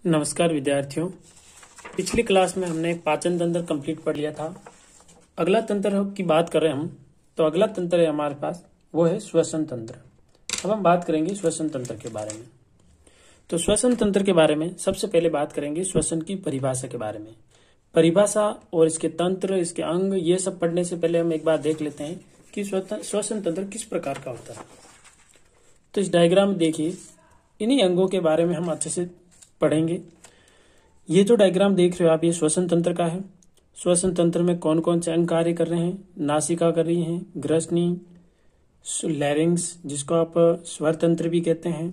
नमस्कार विद्यार्थियों। पिछली क्लास में हमने पाचन तंत्र कंप्लीट पढ़ लिया था। अगला तंत्र की बात कर रहे हैं हम, तो अगला तंत्र है हमारे पास, वो है श्वसन तंत्र। अब हम बात करेंगे श्वसन तंत्र के बारे में। तो श्वसन तंत्र के बारे में सबसे पहले बात करेंगे श्वसन की परिभाषा के बारे में। परिभाषा और इसके तंत्र, इसके अंग, ये सब पढ़ने से पहले हम एक बार देख लेते हैं कि श्वसन तंत्र किस प्रकार का होता है। तो इस डायग्राम में देखिए, इन्हीं अंगों के बारे में हम अच्छे से पढ़ेंगे। ये जो डायग्राम देख रहे हो आप, ये श्वसन तंत्र का है। श्वसन तंत्र में कौन कौन से अंग कार्य कर रहे हैं? नासिका कर रही है, ग्रसनी, लैरिंग्स जिसको आप स्वर तंत्र भी कहते हैं,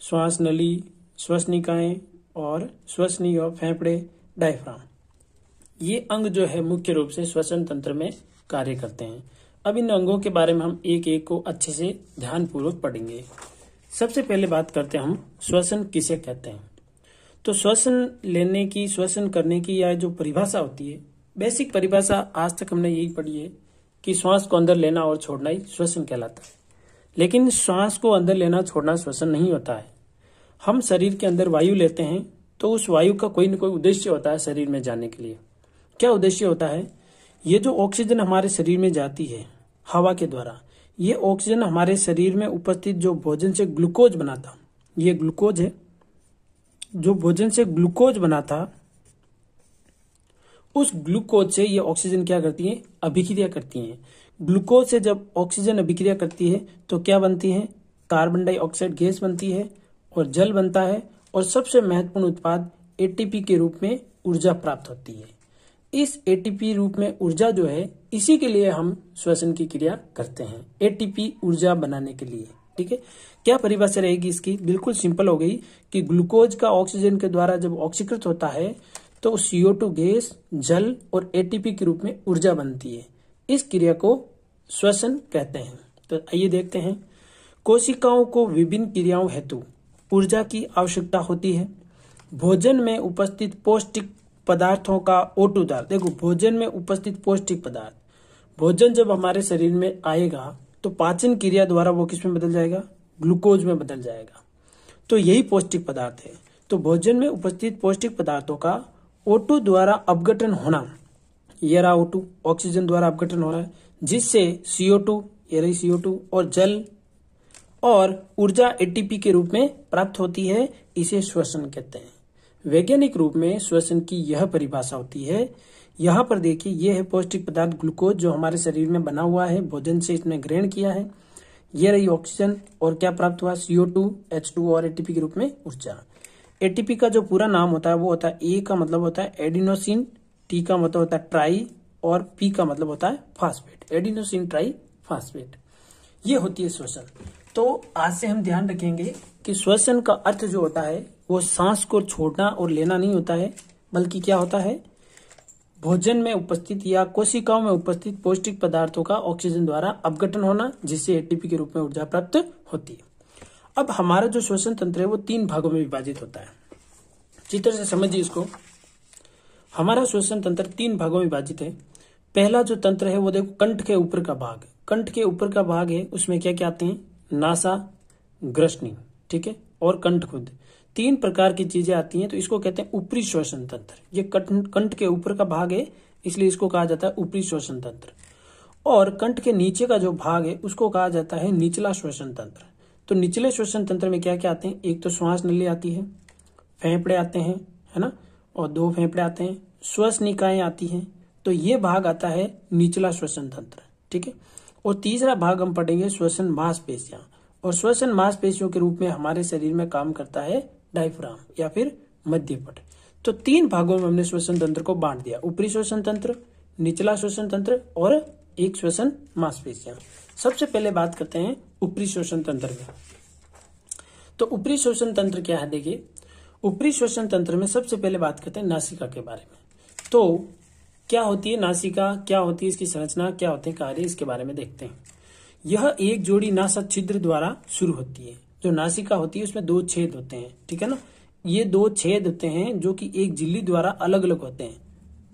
श्वास नली, श्वसनिकाएं और श्वसनी और फेफड़े, डायफ्राम। ये अंग जो है मुख्य रूप से श्वसन तंत्र में कार्य करते हैं। अब इन अंगों के बारे में हम एक एक को अच्छे से ध्यानपूर्वक पढ़ेंगे। सबसे पहले बात करते हैं हम श्वसन किसे कहते हैं। तो श्वसन लेने की, श्वसन करने की या जो परिभाषा होती है, बेसिक परिभाषा आज तक हमने यही पढ़ी है कि श्वास को अंदर लेना और छोड़ना ही श्वसन कहलाता है। लेकिन श्वास को अंदर लेना छोड़ना श्वसन नहीं होता है। हम शरीर के अंदर वायु लेते हैं तो उस वायु का कोई न कोई उद्देश्य होता है शरीर में जाने के लिए। क्या उद्देश्य होता है? ये जो ऑक्सीजन हमारे शरीर में जाती है हवा के द्वारा, ये ऑक्सीजन हमारे शरीर में उपस्थित जो भोजन से ग्लूकोज बना था, ये ग्लूकोज है, जो भोजन से ग्लूकोज बना था, उस ग्लूकोज से ये ऑक्सीजन क्या करती है? अभिक्रिया करती है। ग्लूकोज से जब ऑक्सीजन अभिक्रिया करती है तो क्या बनती है? कार्बन डाइऑक्साइड गैस बनती है और जल बनता है, और सबसे महत्वपूर्ण उत्पाद एटीपी के रूप में ऊर्जा प्राप्त होती है। इस एटीपी रूप में ऊर्जा जो है, इसी के लिए हम श्वसन की क्रिया करते हैं, एटीपी ऊर्जा बनाने के लिए। ठीक है, क्या परिभाषा रहेगी इसकी? बिल्कुल सिंपल हो गई कि ग्लूकोज का ऑक्सीजन के द्वारा जब ऑक्सीकृत होता है तो CO2 गैस, जल और एटीपी के रूप में ऊर्जा बनती है। इस क्रिया को श्वसन कहते हैं। तो आइए देखते हैं। कोशिकाओं को विभिन्न क्रियाओं हेतु ऊर्जा की आवश्यकता होती है। भोजन में उपस्थित पौष्टिक पदार्थों का O2 द्वारा, देखो भोजन में उपस्थित पौष्टिक पदार्थ, भोजन जब हमारे शरीर में आएगा तो पाचन क्रिया द्वारा वो किस में बदल जाएगा? ग्लूकोज में बदल जाएगा। तो यही पौष्टिक पदार्थ है। तो भोजन में उपस्थित पौष्टिक पदार्थों का O2 द्वारा अपघटन होना, ये रहा O2, ऑक्सीजन द्वारा अपघटन हो रहा है, जिससे CO2, ये रही CO2, और जल और ऊर्जा एटीपी के रूप में प्राप्त होती है। इसे श्वसन कहते हैं। वैज्ञानिक रूप में श्वसन की यह परिभाषा होती है। यहाँ पर देखिए, ये है पौष्टिक पदार्थ ग्लूकोज जो हमारे शरीर में बना हुआ है, भोजन से इसने ग्रहण किया है। ये रही ऑक्सीजन, और क्या प्राप्त हुआ? CO2, H2 और एटीपी के रूप में ऊर्जा। एटीपी का जो पूरा नाम होता है वो होता है, ए का मतलब होता है एडिनोसिन, टी का मतलब होता है ट्राई, और पी का मतलब होता है फास्फेट, एडिनोसिन ट्राई फास्फेट। ये होती है श्वसन। तो आज से हम ध्यान रखेंगे कि श्वसन का अर्थ जो होता है वो सांस को छोड़ना और लेना नहीं होता है, बल्कि क्या होता है? भोजन में उपस्थित या कोशिकाओं में उपस्थित पौष्टिक पदार्थों का ऑक्सीजन द्वारा अपघटन होना, जिससे एटीपी के रूप में ऊर्जा प्राप्त होती है। अब हमारा जो श्वसन तंत्र है वो 3 भागों में विभाजित होता है। चित्र से समझिए इसको। हमारा श्वसन तंत्र 3 भागों में विभाजित है। पहला जो तंत्र है वो देखो, कंठ के ऊपर का भाग। कंठ के ऊपर का भाग है, उसमें क्या क्या आते हैं? नासा, ग्रसनी, ठीक है, और कंठ खुद। 3 प्रकार की चीजें आती हैं, तो इसको कहते हैं ऊपरी श्वसन तंत्र। ये कंठ के ऊपर का भाग है, इसलिए इसको कहा जाता है ऊपरी श्वसन तंत्र। और कंठ के नीचे का जो भाग है उसको कहा जाता है निचला श्वसन तंत्र। तो निचले श्वसन तंत्र में क्या क्या आते हैं? एक तो श्वास नली आती है, फेफड़े आते हैं, है ना, और 2 फेफड़े आते हैं, श्वसनिकाएं आती हैं। तो ये भाग आता है निचला श्वसन तंत्र। ठीक है, और तीसरा भाग हम पढ़ेंगे श्वसन मांसपेशियां, और श्वसन मांसपेशियों के रूप में हमारे शरीर में काम करता है डायफ्राम या फिर मध्यपट। तो 3 भागों में हमने श्वसन तंत्र को बांट दिया, ऊपरी श्वसन तंत्र, निचला श्वसन तंत्र और एक श्वसन मांसपेशियां। सबसे पहले बात करते हैं ऊपरी श्वसन तंत्र में। तो ऊपरी श्वसन तंत्र क्या है? देखिए, ऊपरी श्वसन तंत्र में सबसे पहले बात करते हैं नासिका के बारे में। तो क्या होती है नासिका, क्या होती है इसकी संरचना, क्या होते हैं कार्य, इसके बारे में देखते हैं। यह एक जोड़ी नासा छिद्र द्वारा शुरू होती है। जो नासिका होती है उसमें 2 छेद होते हैं, ठीक है ना। ये 2 छेद होते हैं जो कि एक झिल्ली द्वारा अलग अलग होते हैं,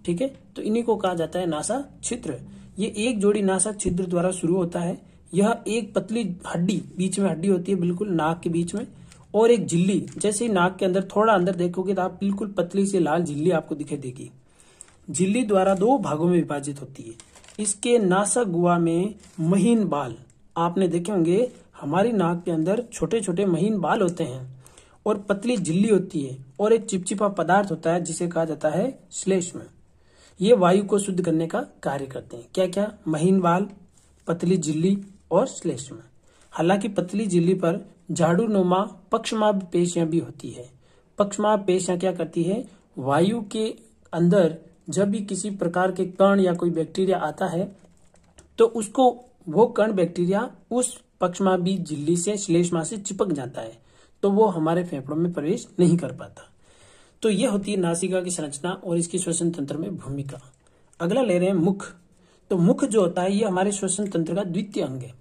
ठीक है। तो इन्हीं को कहा जाता है नासा छिद्र। ये एक जोड़ी नासा छिद्र द्वारा शुरू होता है। यह एक पतली हड्डी, बीच में हड्डी होती है बिल्कुल नाक के बीच में, और एक झिल्ली, जैसे ही नाक के अंदर थोड़ा अंदर देखोगे तो आप बिल्कुल पतली सी लाल झिल्ली आपको दिखाई देगी। झिल्ली द्वारा 2 भागों में विभाजित होती है। इसके नासा गुहा में महीन बाल आपने देखे होंगे। हमारी नाक के अंदर छोटे छोटे महीन बाल होते हैं और पतली झिल्ली होती है और एक चिपचिपा पदार्थ होता है जिसे कहा जाता है श्लेष्म। ये वायु को शुद्ध करने का कार्य करते हैं। क्या क्या? महीन बाल, पतली झिल्ली और श्लेष्म। हालांकि पतली झिल्ली पर झाड़ूनुमा पक्षमाभ पेशियां भी होती है। पक्षमाभ पेशियां क्या करती है? वायु के अंदर जब भी किसी प्रकार के कण या कोई बैक्टीरिया आता है तो उसको वो कण बैक्टीरिया उस पक्षमाभी झिल्ली से श्लेष्मा से चिपक जाता है, तो वो हमारे फेफड़ों में प्रवेश नहीं कर पाता। तो ये होती है नासिका की संरचना और इसकी श्वसन तंत्र में भूमिका। अगला ले रहे हैं मुख। तो मुख जो होता है ये हमारे श्वसन तंत्र का द्वितीय अंग है।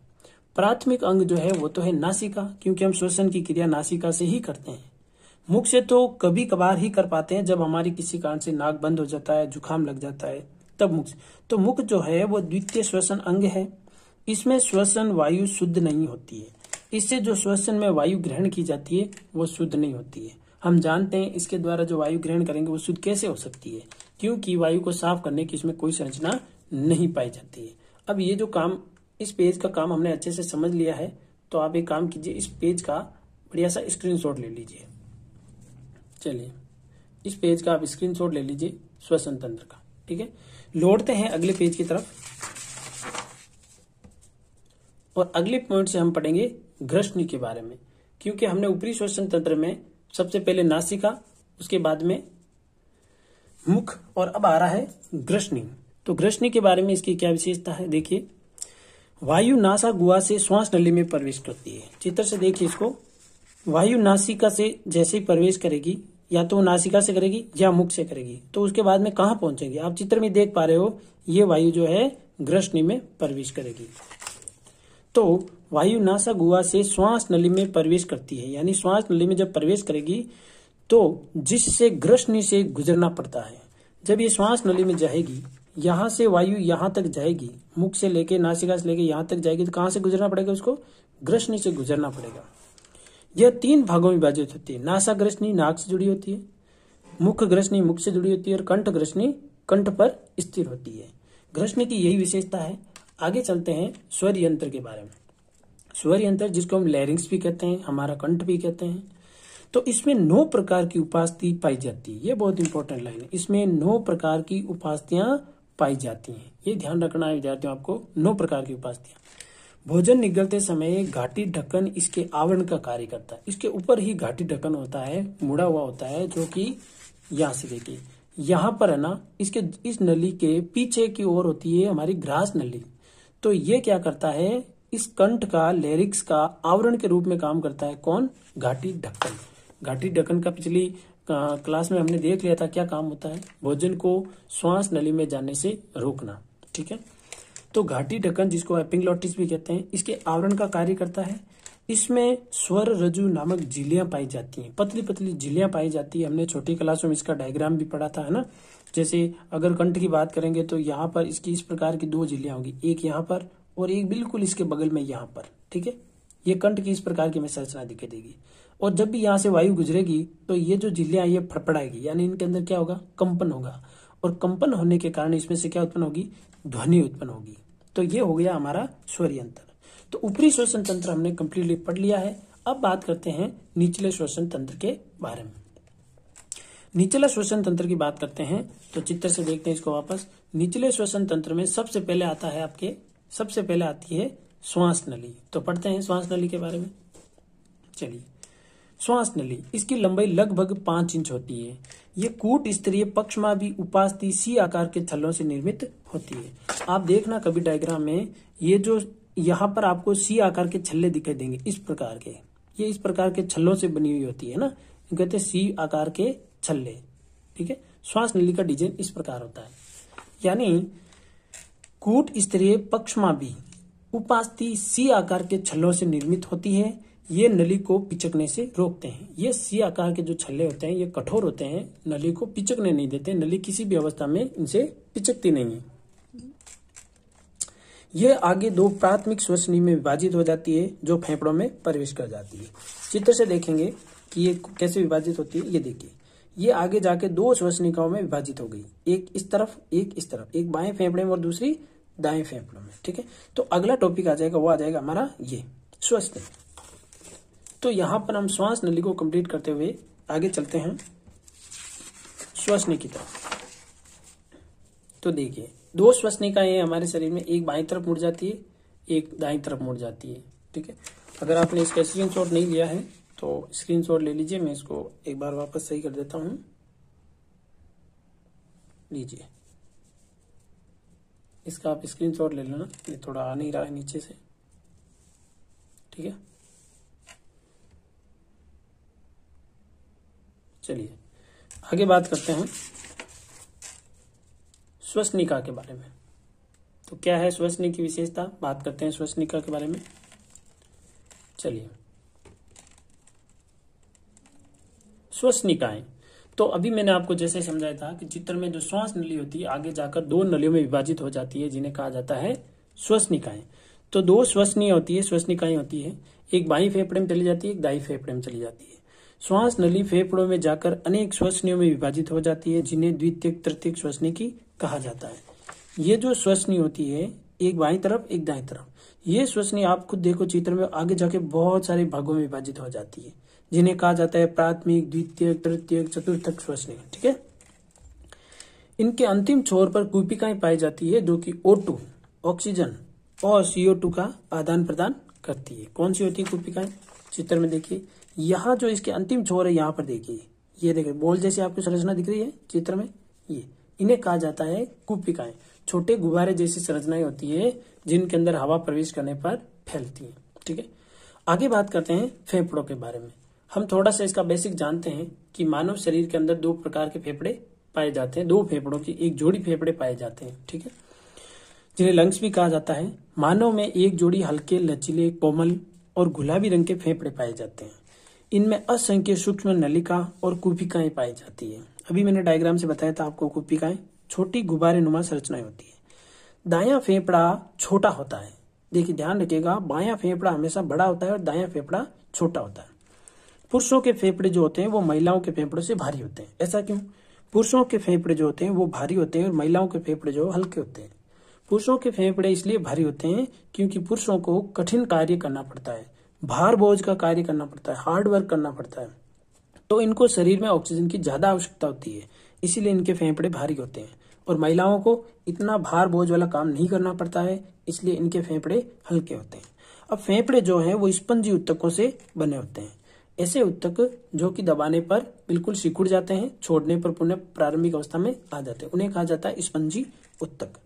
प्राथमिक अंग जो है वो तो है नासिका, क्योंकि हम श्वसन की क्रिया नासिका से ही करते हैं। मुख से तो कभी कभार ही कर पाते हैं, जब हमारी किसी कारण से नाक बंद हो जाता है, जुकाम लग जाता है, तब मुख से। तो मुख जो है वो द्वितीय श्वसन अंग है। इसमें श्वसन वायु शुद्ध नहीं होती है। इससे जो श्वसन में वायु ग्रहण की जाती है वो शुद्ध नहीं होती है। हम जानते हैं इसके द्वारा जो वायु ग्रहण करेंगे वो शुद्ध कैसे हो सकती है, क्योंकि वायु को साफ करने की इसमें कोई संरचना नहीं पाई जाती है। अब ये जो काम, इस पेज का काम हमने अच्छे से समझ लिया है, तो आप एक काम कीजिए, इस पेज का बढ़िया सा स्क्रीनशॉट ले लीजिए। चलिए, इस पेज का आप स्क्रीनशॉट ले लीजिए श्वसन तंत्र का। ठीक है, लौटते हैं अगले पेज की तरफ और अगले पॉइंट से हम पढ़ेंगे ग्रसनी के बारे में, क्योंकि हमने ऊपरी श्वसन तंत्र में सबसे पहले नासिका, उसके बाद में मुख और अब आ रहा है ग्रसनी। तो ग्रसनी के बारे में इसकी क्या विशेषता है? देखिए, वायु नासा गुहा से श्वास नली में प्रवेश करती है। चित्र से देखिए इसको। वायु नासिका से जैसे ही प्रवेश करेगी, या तो नासिका से करेगी या मुख से करेगी, तो उसके बाद में कहाँ पहुंचेगी? आप चित्र में देख पा रहे हो, ये वायु जो है ग्रसनी में प्रवेश करेगी। तो वायु नासा गुहा से श्वास नली में प्रवेश करती है, यानी श्वास नली में जब प्रवेश करेगी तो जिससे ग्रसनी से गुजरना पड़ता है। जब ये श्वास नली में जाएगी, यहां से वायु यहां तक जाएगी, मुख से लेके नासिका से लेके यहां तक जाएगी, तो कहां से गुजरना पड़ेगा? उसको ग्रसनी से गुजरना पड़ेगा। यह 3 भागों में विभाजित होती है। नासा ग्रसनी नाक से जुड़ी होती है, मुख ग्रसनी मुख से जुड़ी होती है और कंठ ग्रसनी कंठ पर स्थिर होती है। ग्रसनी की यही विशेषता है। आगे चलते हैं स्वर यंत्र के बारे में। स्वर यंत्र, जिसको हम लैरिंक्स भी कहते हैं, हमारा कंठ भी कहते हैं, तो इसमें 9 प्रकार की उपास्थि पाई जाती है। ये बहुत इंपॉर्टेंट लाइन है। इसमें 9 प्रकार की उपास्थियां पाई जाती हैं। ये ध्यान रखना है विद्यार्थियों आपको, 9 प्रकार की उपास्थियां। भोजन निगलते समय घाटी ढक्कन इसके आवरण का कार्य करता है। इसके ऊपर ही घाटी ढक्कन होता है, मुड़ा हुआ होता है, जो कि यहाँ से देखिए, यहाँ पर है ना, इसके इस नली के पीछे की ओर होती है हमारी ग्रास नली। तो ये क्या करता है? इस कंठ का, लैरिक्स का आवरण के रूप में काम करता है। कौन? घाटी ढक्कन। घाटी ढक्कन का पिछली क्लास में हमने देख लिया था क्या काम होता है। भोजन को श्वास नली में जाने से रोकना। ठीक है, तो घाटी ढक्कन, जिसको एपिग्लॉटिस भी कहते हैं, इसके आवरण का कार्य करता है। इसमें स्वर रज्जु नामक झिल्लियां पाई जाती हैं, पतली पतली झिल्लियां पाई जाती है। हमने छोटी क्लासों में इसका डायग्राम भी पढ़ा था, है ना। जैसे अगर कंठ की बात करेंगे तो यहाँ पर इसकी इस प्रकार की 2 झिल्लियां होगी, एक यहाँ पर और एक बिल्कुल इसके बगल में यहाँ पर। ठीक है, ये कंठ की इस प्रकार की हमें संरचना दिखाई देगी। और जब भी यहाँ से वायु गुजरेगी तो ये जो झिल्लियां ये फड़फड़ाएगी, यानी इनके अंदर क्या होगा? कंपन होगा, और कंपन होने के कारण इसमें से क्या उत्पन्न होगी? ध्वनि उत्पन्न होगी। तो ये हो गया हमारा स्वर यंत्र। तो ऊपरी श्वसन तंत्र हमने कंप्लीटली पढ़ लिया है। अब बात करते हैं निचले श्वसन तंत्र के बारे में। निचला श्वसन तंत्र की बात करते हैं तो चित्र से देखते हैं इसको वापस। निचले श्वसन तंत्र में सबसे पहले आता है आपके, सबसे पहले आती है श्वास नली। तो पढ़ते हैं श्वास नली के बारे में। चलिए, श्वास नली, इसकी लंबाई लगभग 5 इंच होती है। ये कूट स्तरीय पक्षमाभी उपास्थि सी आकार के छल्लों से निर्मित होती है। आप देखना कभी डायग्राम में, ये जो यहाँ पर आपको सी आकार के छल्ले दिखाई देंगे, इस प्रकार के, ये इस प्रकार के छल्लों से बनी हुई होती है ना, कहते हैं सी आकार के छल्ले। ठीक है, श्वास नली का डिजाइन इस प्रकार होता है। यानी कूट स्तरीय पक्षमाभी उपास्थि सी आकार के छल्लों से निर्मित होती है। ये नली को पिचकने से रोकते हैं। ये सी आकार के जो छल्ले होते हैं ये कठोर होते हैं, नली को पिचकने नहीं देते। नली किसी भी अवस्था में इनसे पिचकती नहीं है। यह आगे दो प्राथमिक श्वसनी में विभाजित हो जाती है जो फेफड़ों में प्रवेश कर जाती है। चित्र से देखेंगे कि ये कैसे विभाजित होती है। ये देखिए, ये आगे जाके दो श्वसनिकाओं में विभाजित हो गई, एक इस तरफ एक इस तरफ, एक बाएं फेफड़े में और दूसरी दाएं फेफड़ों में। ठीक है, तो अगला टॉपिक आ जाएगा, वो आ जाएगा हमारा ये श्वसन। तो यहां पर हम श्वास नली को कंप्लीट करते हुए आगे चलते हैं श्वसनी की तरफ। तो देखिए, दो श्वसनिकाएं हमारे शरीर में, एक बाएं तरफ मुड़ जाती है, एक दाएं तरफ मुड़ जाती है। ठीक है, अगर आपने इसका स्क्रीनशॉट नहीं लिया है तो स्क्रीनशॉट ले लीजिए, मैं इसको एक बार वापस सही कर देता हूं। लीजिए, इसका आप स्क्रीनशॉट ले लेना, ये थोड़ा आ नहीं रहा है नीचे से। ठीक है, चलिए आगे बात करते हैं श्वसनिका के बारे में। तो क्या है श्वसनी की विशेषता, बात करते हैं श्वसनिका के बारे में। चलिए, श्वसनिकाएं, तो अभी मैंने आपको जैसे समझाया था कि चित्र में जो श्वास नली होती है आगे जाकर दो नलियों में विभाजित हो जाती है जिन्हें कहा जाता है श्वसनिकाएं। तो दो श्वसनीय होती है, श्वसनिकाएं होती है, एक बाईं फेफड़े में चली जाती है, एक दाईं फेफड़े में चली जाती है। श्वास नली फेफड़ों में जाकर अनेक श्वसनियों में विभाजित हो जाती है जिन्हें द्वितीयक तृतीयक श्वसनिकी कहा जाता है। ये जो श्वसनी होती है, एक बाईं तरफ एक दाईं तरफ, ये श्वसनी आप खुद देखो चित्र में आगे जाके बहुत सारे भागों में विभाजित हो जाती है जिन्हें कहा जाता है प्राथमिक, द्वितीयक, तृतीयक, चतुर्थक श्वसनी। ठीक है, इनके अंतिम छोर पर कूपिकाएं पाई जाती है जो कि O2 ऑक्सीजन और CO2 का आदान प्रदान करती है। कौन सी होती है कूपिकाएं, चित्र में देखिए, यहाँ जो इसके अंतिम छोर है यहाँ पर देखिए, ये देखिए बॉल जैसी आपको संरचना दिख रही है चित्र में, ये इन्हें कहा जाता है कूपिकाएं। छोटे गुब्बारे जैसी संरचनाएं होती है जिनके अंदर हवा प्रवेश करने पर फैलती है। ठीक है, आगे बात करते हैं फेफड़ों के बारे में। हम थोड़ा सा इसका बेसिक जानते हैं कि मानव शरीर के अंदर दो प्रकार के फेफड़े पाए जाते हैं, दो फेफड़ों की एक जोड़ी फेफड़े पाए जाते हैं। ठीक है, जिन्हें लंग्स भी कहा जाता है। मानव में एक जोड़ी हल्के, लचीले, कोमल और गुलाबी रंग के फेफड़े पाए जाते हैं। इनमें असंख्य सूक्ष्म नलिका और कूपिकाएं पाई जाती है। अभी मैंने डायग्राम से बताया था आपको, कूपिकाएं छोटी गुब्बारे नुमा संरचनाएं होती है। दायां फेफड़ा छोटा होता है, देखिए ध्यान रखिएगा, बायां फेफड़ा हमेशा बड़ा होता है और दायां फेफड़ा छोटा होता है। पुरुषों के फेफड़े जो होते हैं वो महिलाओं के फेफड़ों से भारी होते हैं। ऐसा क्यों? पुरुषों के फेफड़े जो होते हैं वो भारी होते हैं और महिलाओं के फेफड़े जो हल्के होते हैं। पुरुषों के फेफड़े इसलिए भारी होते हैं क्योंकि पुरुषों को कठिन कार्य करना पड़ता है, भार बोझ का कार्य करना पड़ता है, हार्ड वर्क करना पड़ता है, तो इनको शरीर में ऑक्सीजन की ज्यादा आवश्यकता होती है, इसीलिए इनके फेफड़े भारी होते हैं। और महिलाओं को इतना भार बोझ वाला काम नहीं करना पड़ता है, इसलिए इनके फेफड़े हल्के होते हैं। अब फेफड़े जो हैं वो स्पंजी उत्तकों से बने होते हैं। ऐसे उत्तक जो कि दबाने पर बिल्कुल सिकुड़ जाते हैं, छोड़ने पर पुनः प्रारंभिक अवस्था में आ जाते हैं, उन्हें कहा जाता है स्पंजी उत्तक।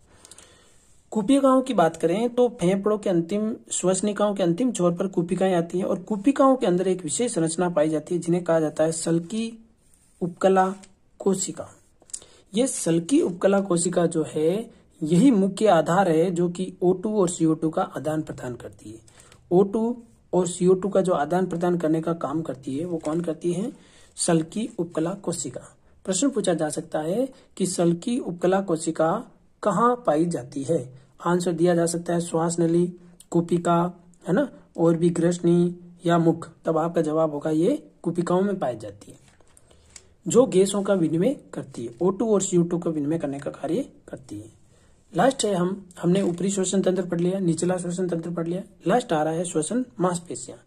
कूपिकाओं की बात करें तो फेफड़ों के अंतिम श्वसनिकाओं के अंतिम छोर पर कूपिकाएं आती हैं और कूपिकाओं के अंदर एक विशेष संरचना पाई जाती है जिन्हें कहा जाता है सल्की उपकला कोशिका। ये सल्की उपकला कोशिका जो है यही मुख्य आधार है जो कि O2 और CO2 का आदान प्रदान करती है। O2 और CO2 का जो आदान प्रदान करने का काम करती है वो कौन करती है? सल्की उपकला कोशिका। प्रश्न पूछा जा सकता है कि सल्की उपकला कोशिका कहाँ पाई जाती है? आंसर दिया जा सकता है श्वास नली, कूपिका, है ना, और भी ग्रसनी या मुख। तब आपका जवाब होगा ये कूपिकाओं में पाई जाती है, जो गैसों का विनिमय करती है, O2 और CO2 का विनिमय करने का कार्य करती है। लास्ट है हमने ऊपरी श्वसन तंत्र पढ़ लिया, निचला श्वसन तंत्र पढ़ लिया। लास्ट आ रहा है श्वसन मांसपेशियां।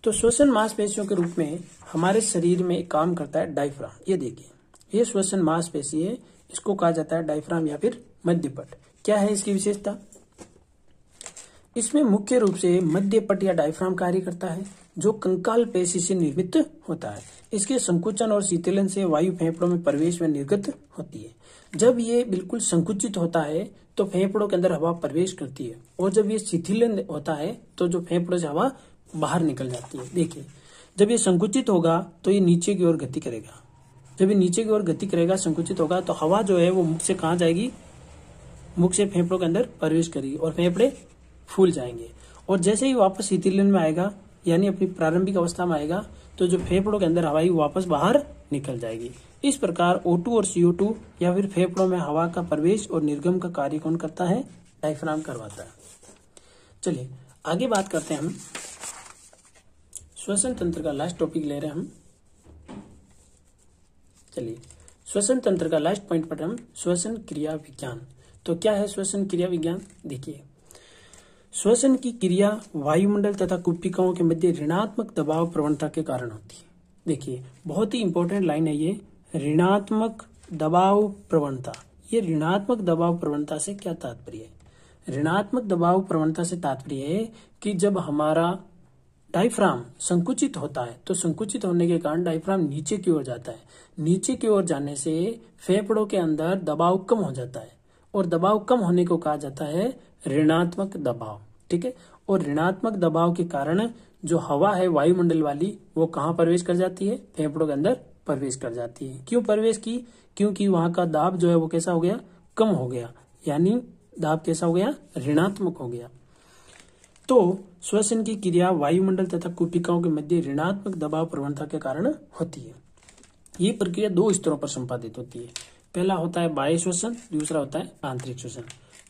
तो श्वसन मांसपेशियों के रूप में हमारे शरीर में एक काम करता है डायफ्राम। ये देखिए, ये श्वसन मांसपेशी है, इसको कहा जाता है डायफ्राम या फिर मध्यपट। क्या है इसकी विशेषता? इसमें मुख्य रूप से मध्यपट या डायफ्राम कार्य करता है जो कंकाल पेशी से निर्मित होता है। इसके संकुचन और शीतलन से वायु फेफड़ों में प्रवेश व निर्गत होती है। जब ये बिल्कुल संकुचित होता है तो फेफड़ों के अंदर हवा प्रवेश करती है, और जब ये शिथिलन होता है तो जो फेफड़ों से हवा बाहर निकल जाती है। देखिए, जब ये संकुचित होगा तो ये नीचे की ओर गति करेगा, जब ये नीचे की ओर गति करेगा, संकुचित होगा, तो हवा जो है वो मुख से कहाँ जाएगी? मुख से फेफड़ों के अंदर प्रवेश करेगी और फेफड़े फूल जाएंगे। और जैसे ही वापस शीतलन में आएगा, यानी अपनी प्रारंभिक अवस्था में आएगा, तो जो फेफड़ों के अंदर हवा ही वापस बाहर निकल जाएगी। इस प्रकार O2 और CO2 या फिर फेफड़ों में हवा का प्रवेश और निर्गम का कार्य कौन करता है? डायफ्राम करवाता है। चलिए आगे बात करते हैं हम श्वसन तंत्र का लास्ट टॉपिक ले रहे हैं हम। चलिए श्वसन तंत्र का लास्ट पॉइंट पर हम श्वसन क्रिया विज्ञान। तो क्या है श्वसन क्रिया विज्ञान? देखिए श्वसन की क्रिया वायुमंडल तथा कुपिकाओं के मध्य ऋणात्मक दबाव प्रवणता के कारण होती है। देखिए बहुत ही इंपॉर्टेंट लाइन है ये, ऋणात्मक दबाव प्रवणता। ये ऋणात्मक दबाव प्रवणता से क्या तात्पर्य है? ऋणात्मक दबाव प्रवणता से तात्पर्य है कि जब हमारा डायफ्राम संकुचित होता है तो संकुचित होने के कारण डायफ्राम नीचे की ओर जाता है। नीचे की ओर जाने से फेफड़ों के अंदर दबाव कम हो जाता है और दबाव कम होने को कहा जाता है ऋणात्मक दबाव। ठीक है, और ऋणात्मक दबाव के कारण जो हवा है वायुमंडल वाली वो कहाँ प्रवेश कर जाती है? फेफड़ों के अंदर प्रवेश कर जाती है। क्यों प्रवेश की? क्योंकि वहां का दाब जो है वो कैसा हो गया? कम हो गया, यानी दाब कैसा हो गया? ऋणात्मक हो गया। तो श्वसन की क्रिया वायुमंडल तथा कुपिकाओं के मध्य ऋणात्मक दबाव प्रवणता के कारण होती है। ये प्रक्रिया दो स्तरों पर संपादित होती है। पहला होता है बाह्य श्वसन, दूसरा होता है आंतरिक श्वसन।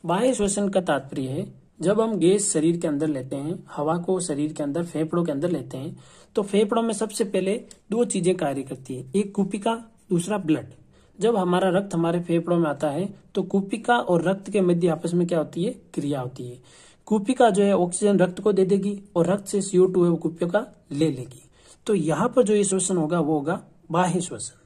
बाह्य श्वसन का तात्पर्य है जब हम गैस शरीर के अंदर लेते हैं, हवा को शरीर के अंदर फेफड़ों के अंदर लेते हैं, तो फेफड़ों में सबसे पहले दो चीजें कार्य करती है, एक कुपिका, दूसरा ब्लड। जब हमारा रक्त हमारे फेफड़ों में आता है तो कुपिका और रक्त के मध्य आपस में क्या होती है? क्रिया होती है। कुपिका जो है ऑक्सीजन रक्त को दे देगी और रक्त से CO2 है वो कुपिका ले लेगी। तो यहाँ पर जो ये श्वसन होगा वो होगा बाह्य श्वसन।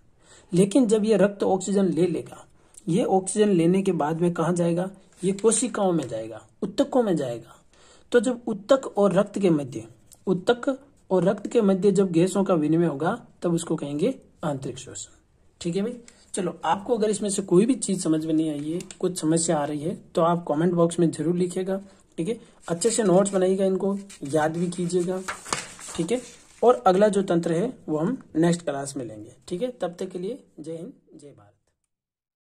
लेकिन जब ये रक्त ऑक्सीजन ले लेगा, ये ऑक्सीजन लेने के बाद में कहाँ जाएगा? ये कोशिकाओं में जाएगा, उत्तकों में जाएगा। तो जब उत्तक और रक्त के मध्य जब गैसों का विनिमय होगा तब उसको कहेंगे आंतरिक श्वसन। ठीक है भाई। चलो आपको अगर इसमें से कोई भी चीज समझ में नहीं आई है, कुछ समस्या आ रही है तो आप कमेंट बॉक्स में जरूर लिखिएगा। ठीक है, अच्छे से नोट्स बनाइएगा, इनको याद भी कीजिएगा। ठीक है, और अगला जो तंत्र है वो हम नेक्स्ट क्लास में लेंगे। ठीक है, तब तक के लिए जय हिंद, जय भारत।